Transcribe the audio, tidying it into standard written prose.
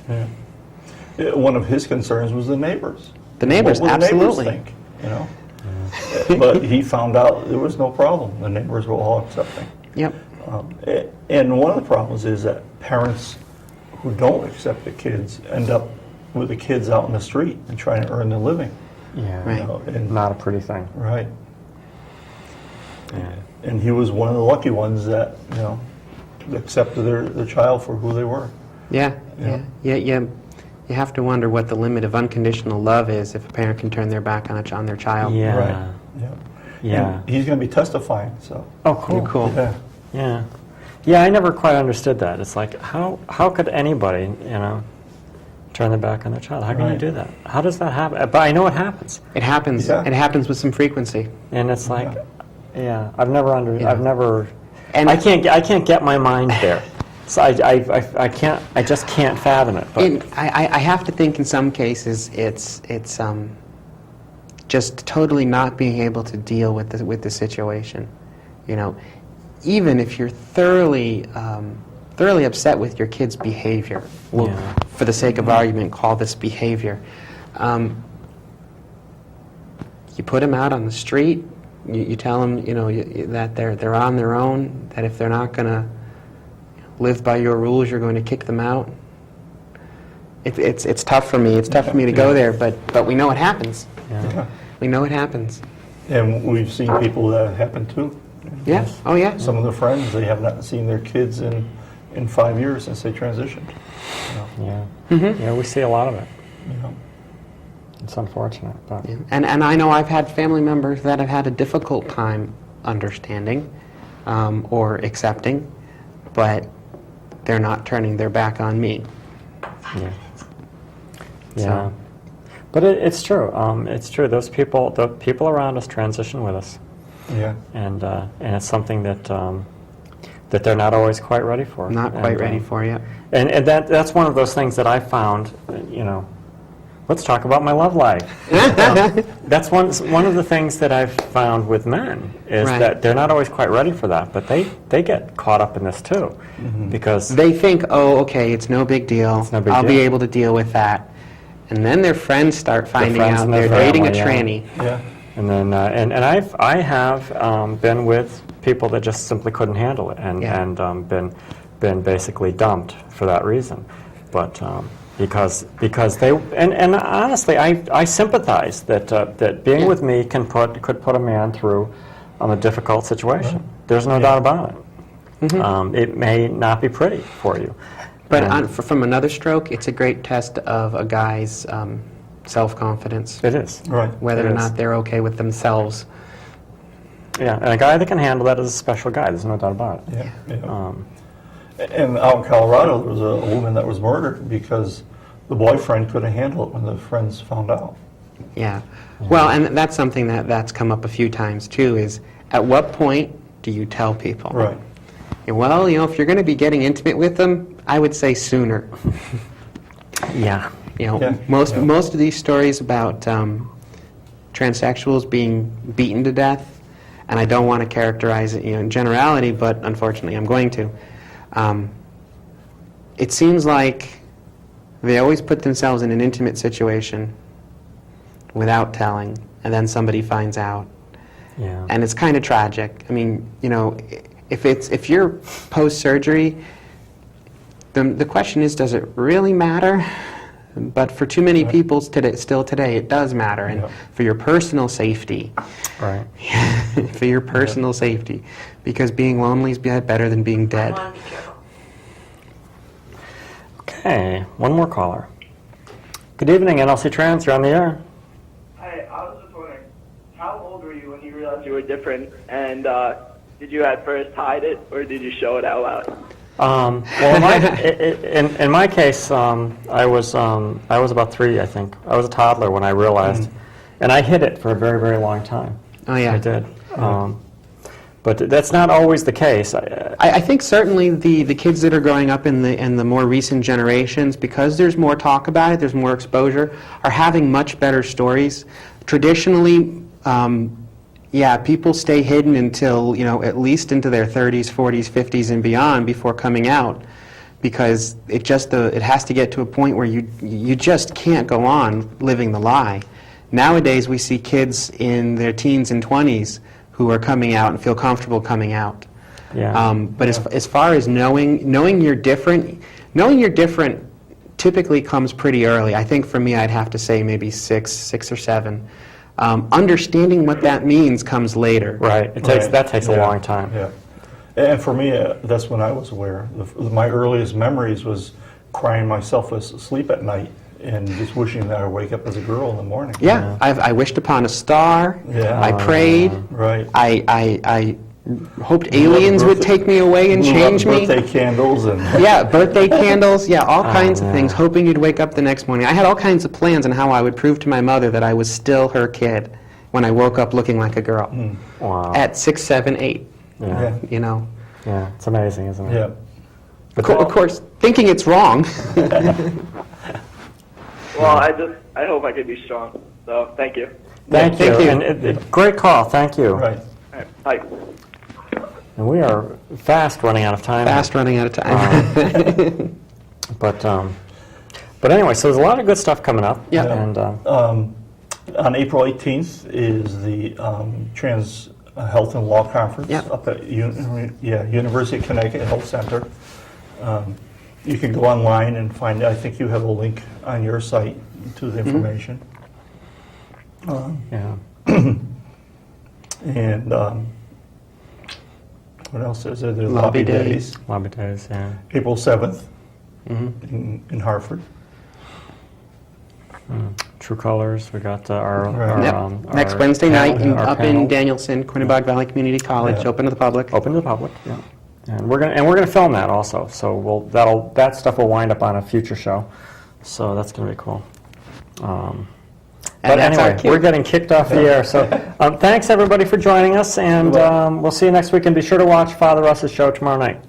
Yeah. One of his concerns was the neighbors. The neighbors, what will absolutely. The neighbors think, you know? But he found out there was no problem. The neighbors were all accepting. Yep. And one of the problems is that parents who don't accept the kids end up with the kids out in the street and trying to earn their living. Yeah, Right. You know, and, not a pretty thing. right. Yeah. And he was one of the lucky ones that, you know, accepted their child for who they were. Yeah. Yeah. You have to wonder what the limit of unconditional love is if a parent can turn their back on their child. Yeah. Right. Yeah. Yeah. And he's going to be testifying, so. Oh, cool. Cool. Yeah. Yeah. Yeah, I never quite understood that. It's like, how could anybody, you know, turn their back on their child? How can you Right. do that? How does that happen? But I know it happens. It happens. Yeah. It happens with some frequency. And it's like, Yeah. I've never And I can't get my mind there. So I just can't fathom it. But I have to think in some cases it's just totally not being able to deal with the situation. You know, even if you're thoroughly upset with your kid's behavior, we'll, Yeah. for the sake of argument, call this behavior. You put them out on the street. You tell them, you know, that they're on their own. That if they're not going to live by your rules, you're going to kick them out. It's tough for me. It's tough for me to go there, but we know it happens. yeah. We know it happens. And we've seen people that happen too. Yeah. Oh yeah. Some of their friends, they have not seen their kids in 5 years since they transitioned. You know, Yeah. Yeah, we see a lot of it. you know. It's unfortunate, but Yeah. And I know I've had family members that have had a difficult time understanding or accepting, but they're not turning their back on me. yeah. So- Yeah. But it's true. It's true. The people around us transition with us, Yeah. and it's something that that they're not always quite ready for. Not quite And, ready for you. And that's one of those things that I found. You know, let's talk about my love life. That's one of the things that I've found with men is Right. that they're not always quite ready for that, but they get caught up in this too, because They think, oh, okay, it's no big deal. It's no big I'll be deal. able to deal with that. And then their friends start finding friends out and their they're dating a family, tranny. Yeah. and then I have been with people that just simply couldn't handle it, and Yeah. been basically dumped for that reason, but because they and honestly I sympathize that being Yeah. with me could put a man through a difficult situation. There's no doubt about it. It may not be pretty for you, But and from another stroke, it's a great test of a guy's self-confidence, it is. Right. whether It or is. not they're okay with themselves. Yeah, and a guy that can handle that is a special guy. There's no doubt about it. Yeah. Yeah. And out in Colorado, there was a woman that was murdered because the boyfriend couldn't handle it when the friends found out. Yeah. Well, and that's something that's come up a few times too, is at what point do you tell people? Right. Yeah, well, you know, if you're going to be getting intimate with them, I would say sooner. Yeah. You know, Yeah. most Yeah. most of these stories about transsexuals being beaten to death, and I don't want to characterize it, you know, in generality, but unfortunately, I'm going to. It seems like they always put themselves in an intimate situation without telling, and then somebody finds out, Yeah. and it's kind of tragic. I mean, you know, if you're post-surgery, the question is, does it really matter? But for too many people still today, it does matter, and Yeah. for your personal safety, Right. for your personal safety, because being lonely is better than being dead. Okay, one more caller. Good evening, nlcTrans. You're on the air. Hi, I was just wondering, how old were you when you realized you were different, and did you at first hide it, or did you show it out loud? Well, in my case, I was about 3, I think. I was a toddler when I realized, and I hid it for a very, very long time. Oh yeah. I did. But that's not always the case. I think certainly the kids that are growing up in the more recent generations, because there's more talk about it, there's more exposure, are having much better stories. Traditionally, people stay hidden until, you know, at least into their 30s, 40s, 50s, and beyond before coming out. because it has to get to a point where you just can't go on living the lie. Nowadays, we see kids in their teens and 20s who are coming out and feel comfortable coming out. Yeah. But as far as knowing you're different typically comes pretty early. I think for me, I'd have to say maybe six or seven. Understanding what that means comes later. Right. That takes a long time. Yeah. And for me, that's when I was aware. My earliest memories was crying myself asleep at night and just wishing that I would wake up as a girl in the morning. Yeah. I wished upon a star. Yeah. I prayed. Right. I hoped aliens would take me away and change me. Birthday candles and Yeah, birthday candles, yeah, all kinds of things, hoping you'd wake up the next morning. I had all kinds of plans on how I would prove to my mother that I was still her kid when I woke up looking like a girl. Wow. At 6, 7, 8, Yeah. you know. Yeah. It's amazing, isn't it? yeah. Of course, thinking it's wrong. Well, I hope I can be strong. So thank you. Thank you. Thank you. And great call. Thank you. Right. All right. Bye. And we are fast running out of time. Fast running out of time. But anyway, so there's a lot of good stuff coming up. Yeah. And On April 18th is the Trans Health and Law Conference Yeah. up at University of Connecticut Health Center. You can go online and find, I think you have a link on your site to the information. yeah. And what else is there? There's Lobby Lobby Days. Days, Lobby Days, yeah. April 7th in Hartford. True Colors. We got our, Right. Yep. our Next Wednesday night our up panel. in Danielson, Quinebaug Valley Community College, Yeah. open to the public. Open to the public. Yeah. And we're gonna film that also. So that stuff will wind up on a future show. So that's gonna be cool. But that's our anyway, cue. we're getting kicked off the air. So thanks everybody for joining us, and we'll see you next week. And be sure to watch Father Russ's show tomorrow night.